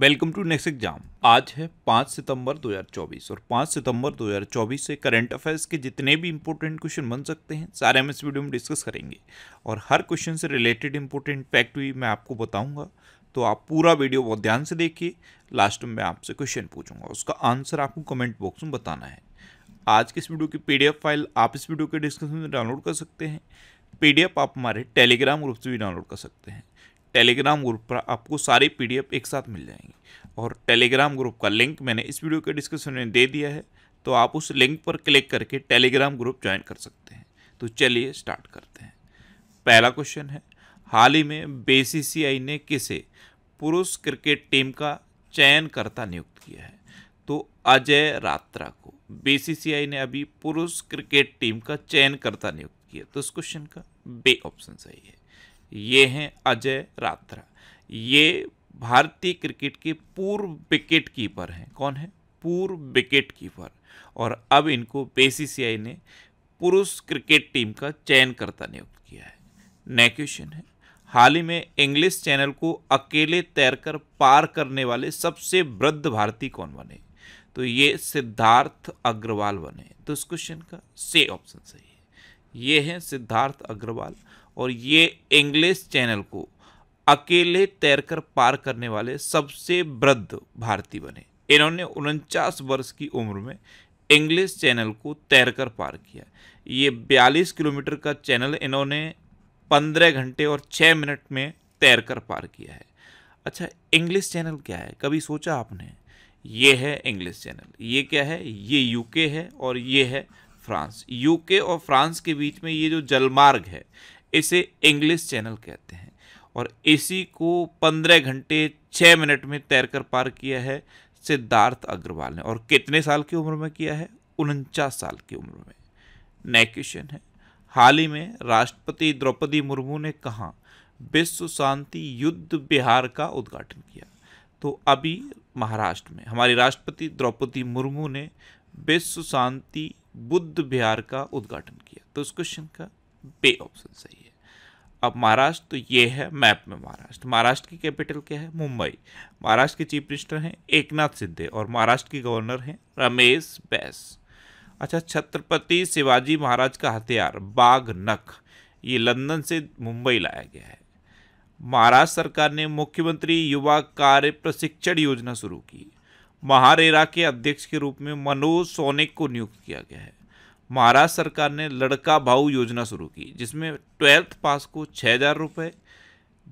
Welcome to next exam. आज है 5 सितंबर 2024 और 5 सितंबर 2024 से करंट अफेयर्स के जितने भी इंपॉर्टेंट क्वेश्चन बन सकते हैं सारे हम इस वीडियो में डिस्कस करेंगे और हर क्वेश्चन से रिलेटेड इंपॉर्टेंट फैक्ट भी मैं आपको बताऊंगा। तो आप पूरा वीडियो बहुत ध्यान से देखिए। लास्ट में मैं आपसे क्वेश्चन पूछूंगा, उसका आंसर आपको कमेंट बॉक्स में बताना है। आज की इस वीडियो की PDF फाइल आप इस वीडियो के डिस्क्रिप्शन में डाउनलोड कर सकते हैं। PDF आप हमारे टेलीग्राम ग्रुप से भी डाउनलोड कर सकते हैं। टेलीग्राम ग्रुप पर आपको सारी PDF एक साथ मिल जाएंगी और टेलीग्राम ग्रुप का लिंक मैंने इस वीडियो के डिस्क्रिप्शन में दे दिया है, तो आप उस लिंक पर क्लिक करके टेलीग्राम ग्रुप ज्वाइन कर सकते हैं। तो चलिए स्टार्ट करते हैं। पहला क्वेश्चन है, हाल ही में BCCI ने किसे पुरुष क्रिकेट टीम का चयनकर्ता नियुक्त किया है? तो अजय रात्रा को BCCI ने अभी पुरुष क्रिकेट टीम का चयनकर्ता नियुक्त किया। तो इस क्वेश्चन का बी ऑप्शन सही है। ये हैं अजय रात्रा। ये भारतीय क्रिकेट के पूर्व विकेट कीपर हैं। कौन है? पूर्व विकेट कीपर। और अब इनको BCCI ने पुरुष क्रिकेट टीम का चयनकर्ता नियुक्त किया है। नेक्स्ट क्वेश्चन है, हाल ही में इंग्लिश चैनल को अकेले तैरकर पार करने वाले सबसे वृद्ध भारतीय कौन बने? तो ये सिद्धार्थ अग्रवाल बने। तो इस क्वेश्चन का सी ऑप्शन सही है। ये हैं सिद्धार्थ अग्रवाल और ये इंग्लिश चैनल को अकेले तैरकर पार करने वाले सबसे वृद्ध भारतीय बने। इन्होंने 49 वर्ष की उम्र में इंग्लिश चैनल को तैरकर पार किया। ये 42 किलोमीटर का चैनल इन्होंने 15 घंटे और 6 मिनट में तैरकर पार किया है। अच्छा, इंग्लिश चैनल क्या है? कभी सोचा आपने? ये है इंग्लिश चैनल। ये क्या है? ये UK है और ये है फ्रांस। UK और फ्रांस के बीच में ये जो जलमार्ग है इसे इंग्लिश चैनल कहते हैं और इसी को 15 घंटे 6 मिनट में तैरकर पार किया है सिद्धार्थ अग्रवाल ने। और कितने साल की उम्र में किया है? 49 साल की उम्र में। नेक्स्ट क्वेश्चन है, हाल ही में राष्ट्रपति द्रौपदी मुर्मू ने कहाँ विश्व शांति युद्ध विहार का उद्घाटन किया? तो अभी महाराष्ट्र में हमारी राष्ट्रपति द्रौपदी मुर्मू ने विश्व शांति बुद्ध विहार का उद्घाटन किया। तो इस क्वेश्चन का बी ऑप्शन सही है। अब महाराष्ट्र, तो ये है मैप में महाराष्ट्र। महाराष्ट्र की कैपिटल क्या है? मुंबई। महाराष्ट्र के चीफ मिनिस्टर हैं एकनाथ शिंदे और महाराष्ट्र के गवर्नर हैं रमेश बैस। अच्छा, छत्रपति शिवाजी महाराज का हथियार बाघ नख ये लंदन से मुंबई लाया गया है। महाराष्ट्र सरकार ने मुख्यमंत्री युवा कार्य प्रशिक्षण योजना शुरू की। महारेरा के अध्यक्ष के रूप में मनोज सोनिक को नियुक्त किया गया है। महाराष्ट्र सरकार ने लड़का भाऊ योजना शुरू की जिसमें 12th पास को 6,000 रुपये,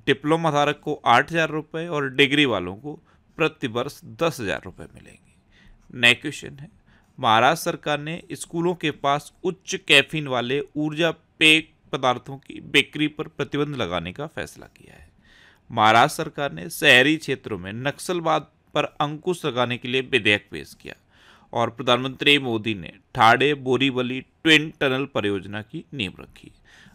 डिप्लोमा धारक को 8,000 रुपये और डिग्री वालों को प्रतिवर्ष 10,000 रुपये मिलेंगे। नेक्स्ट क्वेश्चन है, महाराष्ट्र सरकार ने स्कूलों के पास उच्च कैफीन वाले ऊर्जा पेय पदार्थों की बिक्री पर प्रतिबंध लगाने का फैसला किया है। महाराष्ट्र सरकार ने शहरी क्षेत्रों में नक्सलवाद पर अंकुश लगाने के लिए विधेयक पेश किया और प्रधानमंत्री मोदी ने ठाणे बोरीवली ट्विन टनल परियोजना की नींव रखी।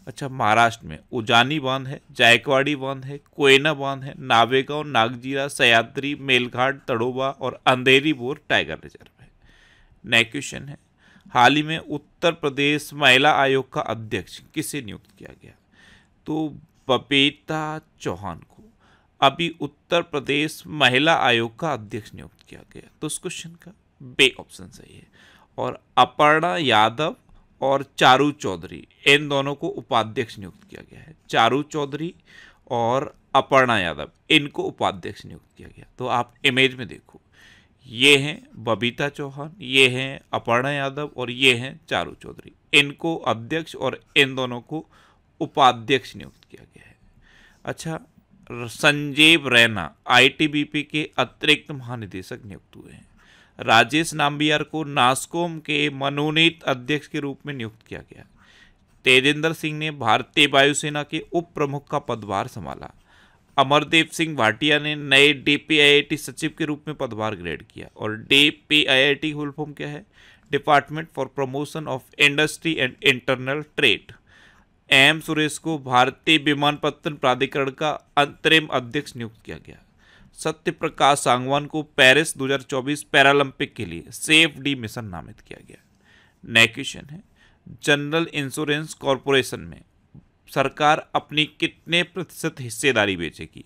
अच्छा, महाराष्ट्र में उजानी बांध है, जायकवाड़ी बांध है, कोयना बांध है, नावेगांव, नागजीरा, सह्याद्री, मेलघाट, तड़ोबा और अंधेरी बोर टाइगर रिजर्व है। नेक्स्ट क्वेश्चन है, हाल ही में उत्तर प्रदेश महिला आयोग का अध्यक्ष किसे नियुक्त किया गया? तो बबीता चौहान को अभी उत्तर प्रदेश महिला आयोग का अध्यक्ष नियुक्त किया गया। तो इस क्वेश्चन का बी ऑप्शन सही है। और अपर्णा यादव और चारू चौधरी इन दोनों को उपाध्यक्ष नियुक्त किया गया है। चारू चौधरी और अपर्णा यादव इनको उपाध्यक्ष नियुक्त किया गया। तो आप इमेज में देखो, ये हैं बबीता चौहान, ये हैं अपर्णा यादव और ये हैं चारू चौधरी। इनको अध्यक्ष और इन दोनों को उपाध्यक्ष नियुक्त किया गया है। अच्छा, संजीव रैना ITBP के अतिरिक्त महानिदेशक नियुक्त हुए हैं। राजेश नाम्बियार को नास्कॉम के मनोनीत अध्यक्ष के रूप में नियुक्त किया गया। तेजेंद्र सिंह ने भारतीय वायुसेना के उप प्रमुख का पदभार संभाला। अमरदेव सिंह भाटिया ने नए DPIIT सचिव के रूप में पदभार ग्रहण किया। और DPIIT फुल फॉर्म क्या है? Department for promotion of industry and internal trade. M Suresh को भारतीय विमानपत्तन प्राधिकरण का अंतरिम अध्यक्ष नियुक्त किया गया। सत्य प्रकाश सांगवान को पेरिस 2024 पैरालंपिक के लिए सेफ डी मिशन नामित किया गया। नेक्स्ट क्वेश्चन है, जनरल इंश्योरेंस कॉरपोरेशन में सरकार अपनी कितने प्रतिशत हिस्सेदारी बेचेगी?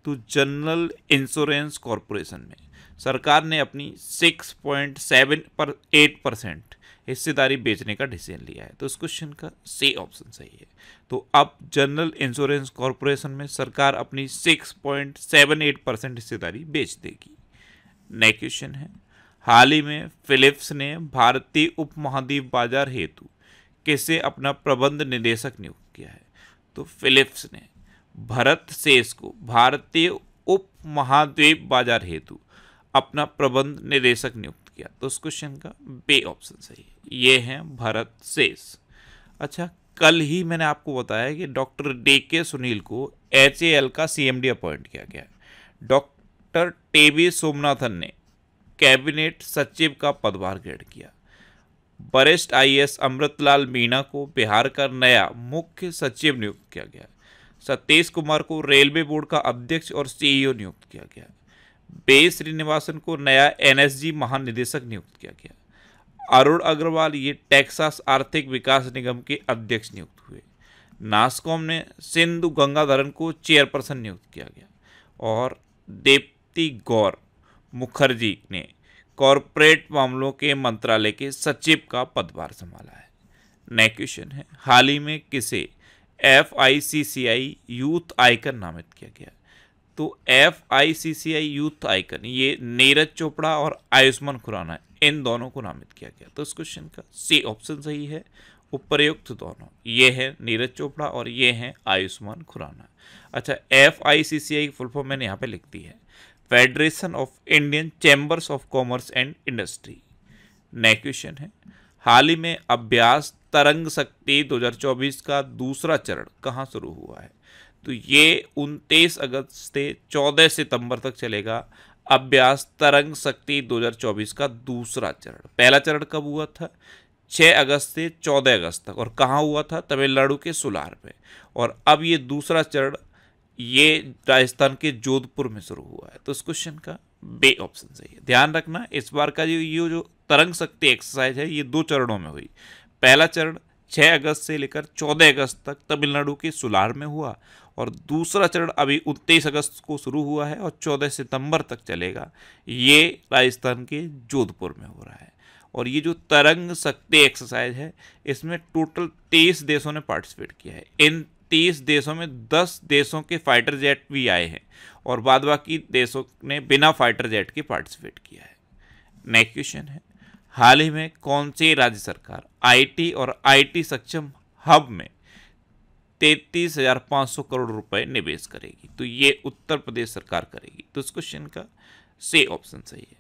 तो तो जनरल इंश्योरेंस कॉरपोरेशन में सरकार ने अपनी 6.78% हिस्सेदारी बेचने का डिसीजन लिया है। तो इस क्वेश्चन का सी ऑप्शन सही है। तो अब जनरल इंश्योरेंस कॉरपोरेशन में सरकार अपनी 6.78% हिस्सेदारी बेच देगी। नेक्स्ट क्वेश्चन है, हाल ही में फिलिप्स ने भारतीय उपमहाद्वीप बाजार हेतु किसे अपना प्रबंध निदेशक नियुक्त किया है? तो फिलिप्स ने भरत शेष को भारतीय उपमहाद्वीप बाजार हेतु अपना प्रबंध निदेशक नियुक्त किया। तो इस क्वेश्चन का बी ऑप्शन सही है। ये हैं भरत शेष। अच्छा, कल ही मैंने आपको बताया कि डॉक्टर DK सुनील को HAL का CMD अपॉइंट किया गया। डॉक्टर TB सोमनाथन ने कैबिनेट सचिव का पदभार ग्रहण किया। वरिष्ठ IAS अमृतलाल मीणा को बिहार का नया मुख्य सचिव नियुक्त किया गया। सतीश कुमार को रेलवे बोर्ड का अध्यक्ष और CEO नियुक्त किया गया। बे श्रीनिवासन को नया NSG महानिदेशक नियुक्त किया गया। अरुण अग्रवाल ये टेक्सास आर्थिक विकास निगम के अध्यक्ष नियुक्त हुए। नासकॉम ने सिंधु गंगाधरन को चेयरपर्सन नियुक्त किया गया और दीप्ति गौर मुखर्जी ने कॉरपोरेट मामलों के मंत्रालय के सचिव का पदभार संभाला है। नेक्स्ट क्वेश्चन है, हाल ही में किसे FICCI यूथ आइकन नामित किया गया? तो FICCI यूथ आइकन ये नीरज चोपड़ा और आयुष्मान खुराना इन दोनों को नामित किया गया। तो इस क्वेश्चन का सी ऑप्शन सही है। उपयुक्त दोनों ये है नीरज चोपड़ा और ये हैं आयुष्मान खुराना। अच्छा, FICCI की फुल फॉर्म मैंने यहाँ पे लिख दी है, federation of Indian chambers of commerce and industry. Next question है, हाल ही में अभ्यास तरंग शक्ति 2024 का दूसरा चरण कहाँ शुरू हुआ है? तो ये 29 अगस्त से 14 सितंबर तक चलेगा। अभ्यास तरंग शक्ति 2024 का दूसरा चरण। पहला चरण कब हुआ था? 6 अगस्त से 14 अगस्त तक। और कहाँ हुआ था? तमिलनाडु के सोलार पे। और अब ये दूसरा चरण ये राजस्थान के जोधपुर में शुरू हुआ है। तो इस क्वेश्चन का बे ऑप्शन सही है। ध्यान रखना, इस बार का जो तरंग शक्ति एक्सरसाइज है ये 2 चरणों में हुई। पहला चरण 6 अगस्त से लेकर 14 अगस्त तक तमिलनाडु के सोलार में हुआ और दूसरा चरण अभी 29 अगस्त को शुरू हुआ है और 14 सितंबर तक चलेगा। ये राजस्थान के जोधपुर में हो रहा है। और ये जो तरंग शक्ति एक्सरसाइज है इसमें टोटल 23 देशों ने पार्टिसिपेट किया है। इन 30 देशों में 10 देशों के फाइटर जेट भी आए हैं और बाद बाकी देशों ने बिना फाइटर जेट के पार्टिसिपेट किया है। नेक्स्ट क्वेश्चन है, हाल ही में कौन सी राज्य सरकार IT और IT सक्षम हब में 33,500 करोड़ रुपए निवेश करेगी? तो ये उत्तर प्रदेश सरकार करेगी। तो इस क्वेश्चन का सी ऑप्शन सही है।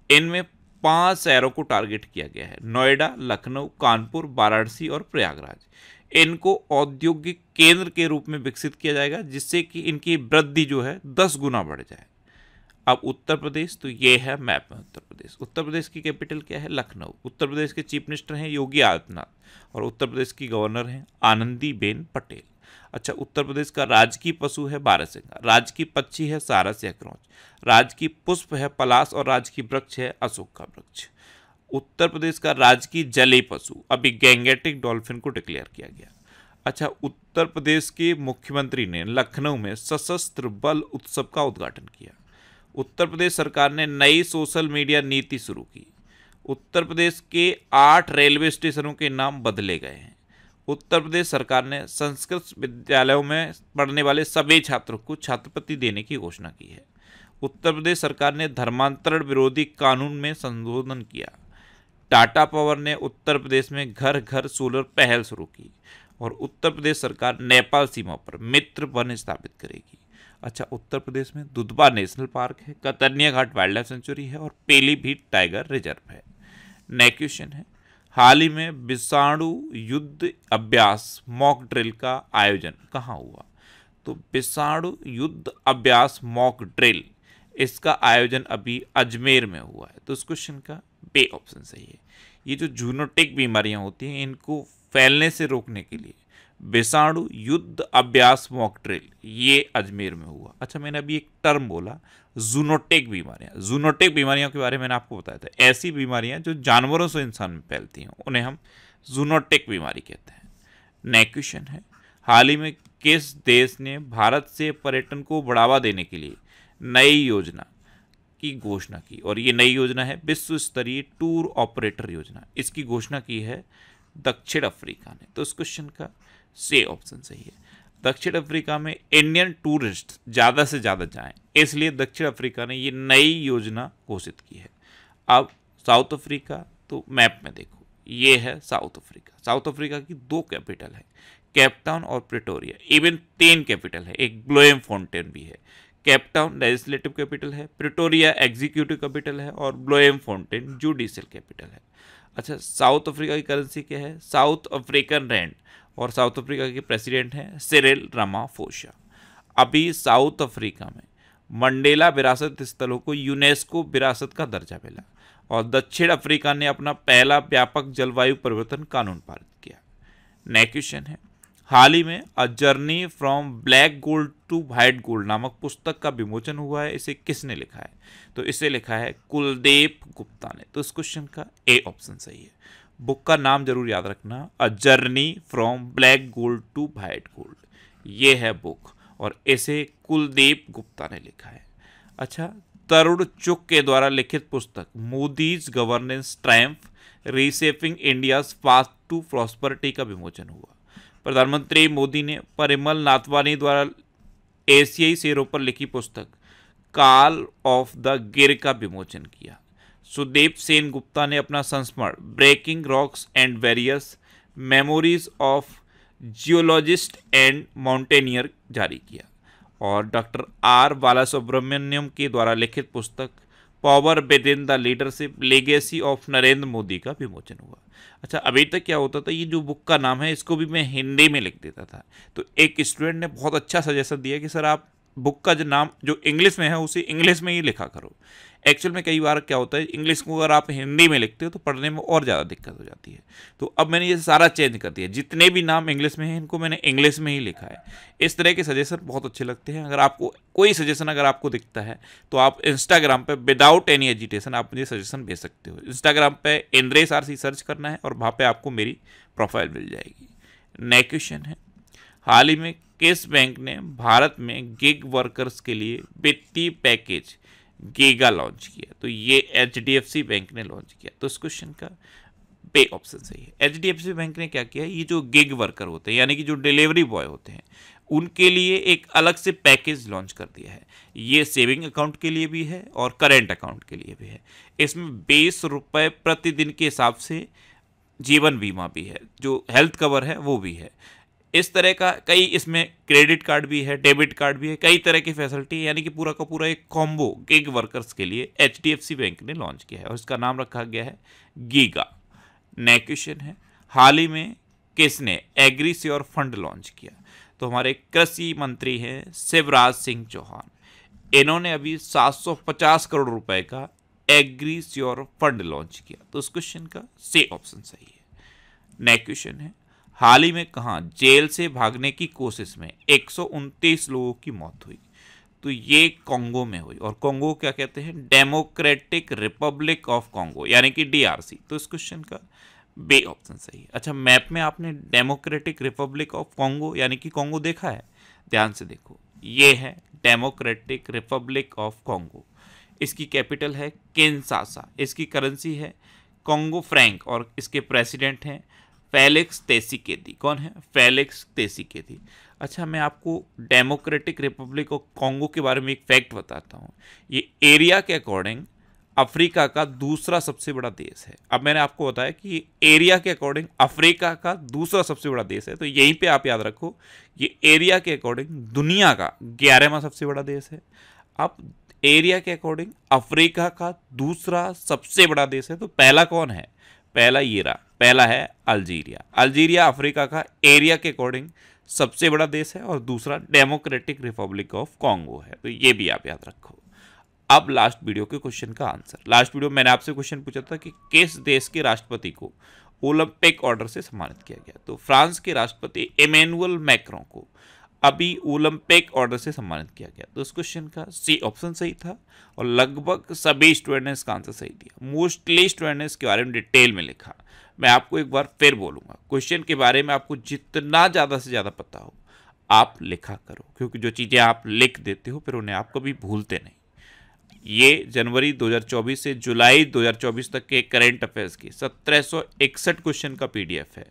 इनमें 5 शहरों को टारगेट किया गया है, नोएडा, लखनऊ, कानपुर, वाराणसी और प्रयागराज। इनको औद्योगिक केंद्र के रूप में विकसित किया जाएगा जिससे कि इनकी वृद्धि जो है 10 गुना बढ़ जाए। अब उत्तर प्रदेश, तो ये है मैप में उत्तर प्रदेश। उत्तर प्रदेश की कैपिटल क्या है? लखनऊ। उत्तर प्रदेश के चीफ मिनिस्टर हैं योगी आदित्यनाथ और उत्तर प्रदेश की गवर्नर हैं आनंदीबेन पटेल। अच्छा, उत्तर प्रदेश का राजकीय पशु है बारहसिंगा, राजकीय पक्षी है सारस या क्रौच, राजकीय पुष्प है पलाश और राजकीय वृक्ष है अशोक का वृक्ष। उत्तर प्रदेश का राजकीय जलीय पशु अभी गैंगेटिक डॉल्फिन को डिक्लेयर किया गया। अच्छा, उत्तर प्रदेश के मुख्यमंत्री ने लखनऊ में सशस्त्र बल उत्सव का उद्घाटन किया। उत्तर प्रदेश सरकार ने नई सोशल मीडिया नीति शुरू की। उत्तर प्रदेश के 8 रेलवे स्टेशनों के नाम बदले गए हैं। उत्तर प्रदेश सरकार ने संस्कृत विद्यालयों में पढ़ने वाले सभी छात्रों को छात्रवृत्ति देने की घोषणा की है। उत्तर प्रदेश सरकार ने धर्मांतरण विरोधी कानून में संशोधन किया। टाटा पावर ने उत्तर प्रदेश में घर घर सोलर पहल शुरू की और उत्तर प्रदेश सरकार नेपाल सीमा पर मित्र वन स्थापित करेगी। अच्छा, उत्तर प्रदेश में दुधवा नेशनल पार्क है, कतर्निया घाट वाइल्ड लाइफ सेंचुरी है और पीलीभीत टाइगर रिजर्व है। नेक्स्ट क्वेश्चन है, हाल ही में विषाणु युद्ध अभ्यास मॉक ड्रिल का आयोजन कहाँ हुआ? तो विषाणु युद्ध अभ्यास मॉक ड्रिल इसका आयोजन अभी अजमेर में हुआ है। तो इस क्वेश्चन का बे ऑप्शन सही है। ये जो जूनोटिक बीमारियां होती हैं इनको फैलने से रोकने के लिए विषाणु युद्ध अभ्यास मॉक ड्रिल ये अजमेर में हुआ। अच्छा, मैंने अभी एक टर्म बोला जूनोटिक बीमारियां। जूनोटिक बीमारियों के बारे में मैंने आपको बताया था, ऐसी बीमारियां जो जानवरों से इंसान में फैलती हैं उन्हें हम जूनोटिक बीमारी कहते हैं। नेक्स्ट क्वेश्चन है, हाल ही में किस देश ने भारत से पर्यटन को बढ़ावा देने के लिए नई योजना की घोषणा की? और ये नई योजना है विश्व स्तरीय टूर ऑपरेटर योजना। इसकी घोषणा की है दक्षिण अफ्रीका ने। तो इस क्वेश्चन का सी ऑप्शन सही है। दक्षिण अफ्रीका में इंडियन टूरिस्ट ज़्यादा से ज़्यादा जाएं, इसलिए दक्षिण अफ्रीका ने ये नई योजना घोषित की है। अब साउथ अफ्रीका, तो मैप में देखो, ये है साउथ अफ्रीका। साउथ अफ्रीका की 2 कैपिटल है, केप टाउन और प्रिटोरिया। इवन 3 कैपिटल है, एक ब्लोएम फाउंटेन भी है। केप टाउन लेजिस्लेटिव कैपिटल है, प्रिटोरिया एग्जीक्यूटिव कैपिटल है और ब्लोएम फाउंटेन जुडिशियल कैपिटल है। अच्छा, साउथ अफ्रीका की करेंसी क्या है? South African rand. और साउथ अफ्रीका के प्रेसिडेंट हैं सिरिल रामाफोसा। अभी साउथ अफ्रीका में मंडेला विरासत स्थलों को यूनेस्को विरासत का दर्जा मिला और दक्षिण अफ्रीका ने अपना पहला व्यापक जलवायु परिवर्तन कानून पारित किया। नेक्स्ट क्वेश्चन है, हाल ही में a journey from black gold to white gold नामक पुस्तक का विमोचन हुआ है। इसे किसने लिखा है? तो इसे लिखा है कुलदीप गुप्ता ने। तो इस क्वेश्चन का ए ऑप्शन सही है। बुक का नाम जरूर याद रखना, a journey from black gold to white gold, ये है बुक और इसे कुलदीप गुप्ता ने लिखा है। अच्छा, तरुण चुग के द्वारा लिखित पुस्तक Modi's governance triumph reshaping India's path to prosperity का विमोचन हुआ। प्रधानमंत्री मोदी ने परिमल नाथवानी द्वारा एशियाई शेरों पर लिखी पुस्तक कॉल ऑफ द गिर का विमोचन किया। सुदेव सेन गुप्ता ने अपना संस्मरण breaking rocks and barriers memories of geologist and mountaineer जारी किया। और डॉक्टर आर बालासुब्रमण्यम के द्वारा लिखित पुस्तक power with in the leadership legacy of Narendra Modi का विमोचन हुआ। अच्छा, अभी तक क्या होता था, ये जो बुक का नाम है इसको भी मैं हिंदी में लिख देता था। तो एक स्टूडेंट ने बहुत अच्छा सजेशन दिया कि सर आप बुक का जो नाम जो इंग्लिश में है उसे इंग्लिश में ही लिखा करो। एक्चुअल में कई बार क्या होता है, इंग्लिश को अगर आप हिंदी में लिखते हो तो पढ़ने में और ज़्यादा दिक्कत हो जाती है। तो अब मैंने ये सारा चेंज कर दिया, जितने भी नाम इंग्लिश में हैं इनको मैंने इंग्लिश में ही लिखा है। इस तरह के सजेशन बहुत अच्छे लगते हैं। अगर आपको कोई सजेशन अगर आपको दिखता है तो आप इंस्टाग्राम पे विदाउट एनी एजिटेशन आप मुझे सजेशन भेज सकते हो। इंस्टाग्राम पे इंद्रेश आरसी सर्च करना है और वहाँ पे आपको मेरी प्रोफाइल मिल जाएगी। नेक्स्ट क्वेश्चन है, हाल ही में किस बैंक ने भारत में गिग वर्कर्स के लिए वित्तीय पैकेज गीगा लॉन्च किया? तो ये एचडीएफसी बैंक ने लॉन्च किया। तो इस क्वेश्चन का बे ऑप्शन सही है। एचडीएफसी बैंक ने क्या किया, ये जो गिग वर्कर होते हैं यानी कि जो डिलीवरी बॉय होते हैं उनके लिए एक अलग से पैकेज लॉन्च कर दिया है। ये सेविंग अकाउंट के लिए भी है और करेंट अकाउंट के लिए भी है। इसमें 20 रुपये प्रतिदिन के हिसाब से जीवन बीमा भी है, जो हेल्थ कवर है वो भी है। इस तरह का कई इसमें क्रेडिट कार्ड भी है, डेबिट कार्ड भी है, कई तरह की फैसिलिटी, यानी कि पूरा का पूरा एक कॉम्बो गिग वर्कर्स के लिए एचडीएफसी बैंक ने लॉन्च किया है और इसका नाम रखा गया है गीगा। नेक्स्ट क्वेश्चन है, हाल ही में किसने एग्रीश्योर फंड लॉन्च किया? तो हमारे कृषि मंत्री हैं शिवराज सिंह चौहान। इन्होंने अभी 750 करोड़ रुपए का एग्रीश्योर फंड लॉन्च किया। तो उस क्वेश्चन का सी ऑप्शन सही है। नेक्स्ट क्वेश्चन है, हाल ही में कहाँ जेल से भागने की कोशिश में 129 लोगों की मौत हुई? तो ये कॉन्गो में हुई और कॉन्गो क्या कहते हैं, डेमोक्रेटिक रिपब्लिक ऑफ कॉन्गो यानी कि डीआरसी। तो इस क्वेश्चन का बे ऑप्शन सही है। अच्छा, मैप में आपने डेमोक्रेटिक रिपब्लिक ऑफ कॉन्गो यानी कि कॉन्गो देखा है? ध्यान से देखो, ये है डेमोक्रेटिक रिपब्लिक ऑफ कॉन्गो। इसकी कैपिटल है किनशासा, इसकी करेंसी है कॉन्गो फ्रैंक और इसके प्रेसिडेंट हैं फेलिक्स त्सिसेकेदी। कौन है? फेलिक्स त्सिसेकेदी। अच्छा, मैं आपको डेमोक्रेटिक रिपब्लिक ऑफ कॉन्गो के बारे में एक फैक्ट बताता हूँ। ये एरिया के अकॉर्डिंग अफ्रीका का दूसरा सबसे बड़ा देश है। अब मैंने आपको बताया कि ये एरिया के अकॉर्डिंग अफ्रीका का दूसरा सबसे बड़ा देश है, तो यहीं पे आप याद रखो ये एरिया के अकॉर्डिंग दुनिया का 11वां सबसे बड़ा देश है। अब एरिया के अकॉर्डिंग अफ्रीका का दूसरा सबसे बड़ा देश है, तो पहला कौन है? पहला ये रहा, पहला है अल्जीरिया। अल्जीरिया अफ्रीका का एरिया के अकॉर्डिंग सबसे बड़ा देश है और दूसरा डेमोक्रेटिक रिपब्लिक ऑफ कॉन्गो है, तो ये भी आप याद रखो। अब लास्ट वीडियो के क्वेश्चन का आंसर। लास्ट वीडियो मैंने आपसे क्वेश्चन पूछा था कि किस देश के राष्ट्रपति को ओलंपिक ऑर्डर से सम्मानित किया गया? तो फ्रांस के राष्ट्रपति इमैनुअल मैक्रों को अभी ओलंपिक ऑर्डर से सम्मानित किया गया। तो इस क्वेश्चन का सी ऑप्शन सही था और लगभग सभी स्टूडेंट ने इसका आंसर सही दिया। मोस्टली स्टूडेंट ने इसके बारे में डिटेल में लिखा। मैं आपको एक बार फिर बोलूँगा, क्वेश्चन के बारे में आपको जितना ज़्यादा से ज़्यादा पता हो आप लिखा करो, क्योंकि जो चीज़ें आप लिख देते हो फिर उन्हें आप कभी भूलते नहीं। ये जनवरी 2024 से जुलाई 2024 तक के करंट अफेयर्स की 1761 क्वेश्चन का पीडीएफ है।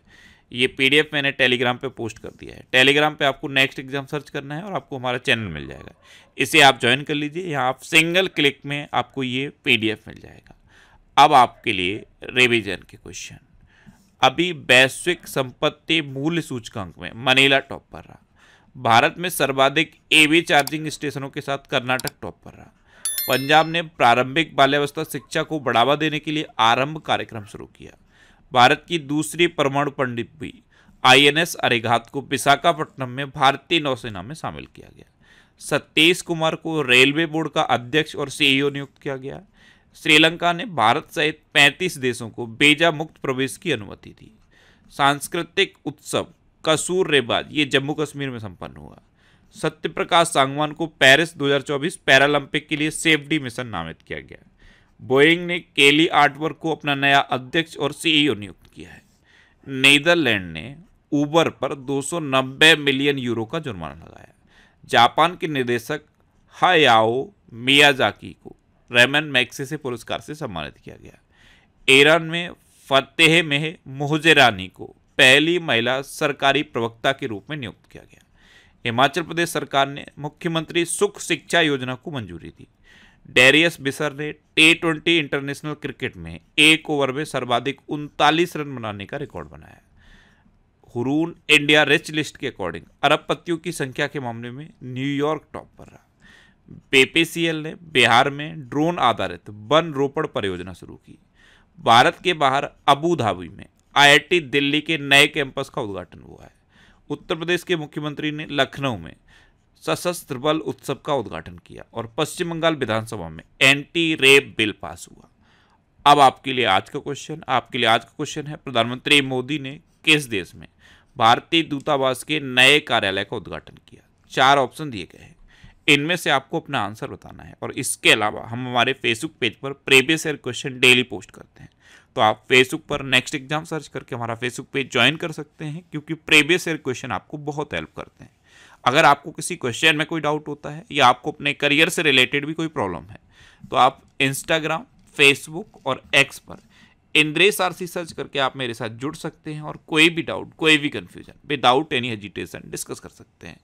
ये पीडीएफ मैंने टेलीग्राम पे पोस्ट कर दिया है। टेलीग्राम पे आपको नेक्स्ट एग्जाम सर्च करना है और आपको हमारा चैनल मिल जाएगा, इसे आप ज्वाइन कर लीजिए। यहाँ आप सिंगल क्लिक में आपको ये पीडीएफ मिल जाएगा। अब आपके लिए रिवीजन के क्वेश्चन। अभी वैश्विक संपत्ति मूल्य सूचकांक में मनीला टॉप पर रहा। भारत में सर्वाधिक ईवी चार्जिंग स्टेशनों के साथ कर्नाटक टॉप पर रहा। पंजाब ने प्रारंभिक बाल्यावस्था शिक्षा को बढ़ावा देने के लिए आरंभ कार्यक्रम शुरू किया। भारत की दूसरी परमाणु पनडुब्बी आईएनएस अरिहंत को विशाखापट्टनम में भारतीय नौसेना में शामिल किया गया। सतीश कुमार को रेलवे बोर्ड का अध्यक्ष और सीईओ नियुक्त किया गया। श्रीलंका ने भारत सहित 35 देशों को वीजा मुक्त प्रवेश की अनुमति दी। सांस्कृतिक उत्सव कसूर रेबाज ये जम्मू कश्मीर में संपन्न हुआ। सत्यप्रकाश सांगवान को पेरिस 2024 पैरालंपिक के लिए सेफ्टी मिशन नामित किया गया। बोइंग ने केली आर्टवर्क को अपना नया अध्यक्ष और सीईओ नियुक्त किया है। नीदरलैंड ने उबर पर 290 मिलियन यूरो का जुर्माना लगाया। जापान के निर्देशक हायाओ मियाजाकी को रेमन मैग्सेसे पुरस्कार से सम्मानित किया गया। ईरान में फतेह में मोहजेरानी को पहली महिला सरकारी प्रवक्ता के रूप में नियुक्त किया गया। हिमाचल प्रदेश सरकार ने मुख्यमंत्री सुख शिक्षा योजना को मंजूरी दी। डेरियस बिसर ने T20 इंटरनेशनल क्रिकेट में एक ओवर में सर्वाधिक 39 रन बनाने का रिकॉर्ड बनाया। हुरून इंडिया रिच लिस्ट के अकॉर्डिंग अरबपतियों की संख्या के मामले में न्यूयॉर्क टॉप पर रहा। बीपीसीएल ने बिहार में ड्रोन आधारित वन रोपण परियोजना शुरू की। भारत के बाहर अबू धाबी में आईआईटी दिल्ली के नए कैंपस का उद्घाटन हुआ है। उत्तर प्रदेश के मुख्यमंत्री ने लखनऊ में सशस्त्र बल उत्सव का उद्घाटन किया और पश्चिम बंगाल विधानसभा में एंटी रेप बिल पास हुआ। अब आपके लिए आज का क्वेश्चन है, प्रधानमंत्री मोदी ने किस देश में भारतीय दूतावास के नए कार्यालय का उद्घाटन किया? 4 ऑप्शन दिए गए हैं, इनमें से आपको अपना आंसर बताना है। और इसके अलावा हम हमारे फेसबुक पेज पर previous year question daily post करते हैं, तो आप फेसबुक पर नेक्स्ट एग्जाम सर्च करके हमारा फेसबुक पेज ज्वाइन कर सकते हैं, क्योंकि प्रीवियस ईयर क्वेश्चन आपको बहुत हेल्प करते हैं। अगर आपको किसी क्वेश्चन में कोई डाउट होता है या आपको अपने करियर से रिलेटेड भी कोई प्रॉब्लम है, तो आप इंस्टाग्राम, फेसबुक और एक्स पर इंद्रेश आरसी सर्च करके आप मेरे साथ जुड़ सकते हैं और कोई भी डाउट, कोई भी confusion without any hesitation discuss कर सकते हैं।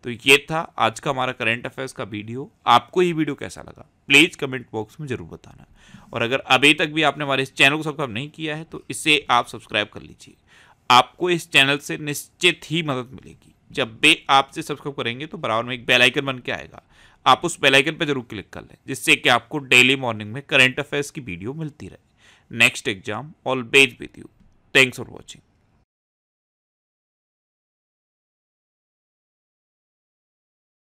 तो ये था आज का हमारा करंट अफेयर्स का वीडियो। आपको ये वीडियो कैसा लगा प्लीज़ कमेंट बॉक्स में जरूर बताना। और अगर अभी तक भी आपने हमारे इस चैनल को सब्सक्राइब नहीं किया है तो इसे आप सब्सक्राइब कर लीजिए। आपको इस चैनल से निश्चित ही मदद मिलेगी। जब भी आपसे सब्सक्राइब करेंगे तो बराबर में एक बेल आइकन बन के आएगा, आप उस बेल आइकन पर जरूर क्लिक कर लें, जिससे कि आपको डेली मॉर्निंग में करंट अफेयर्स की वीडियो मिलती रहे। Next exam always with you. Thanks for watching.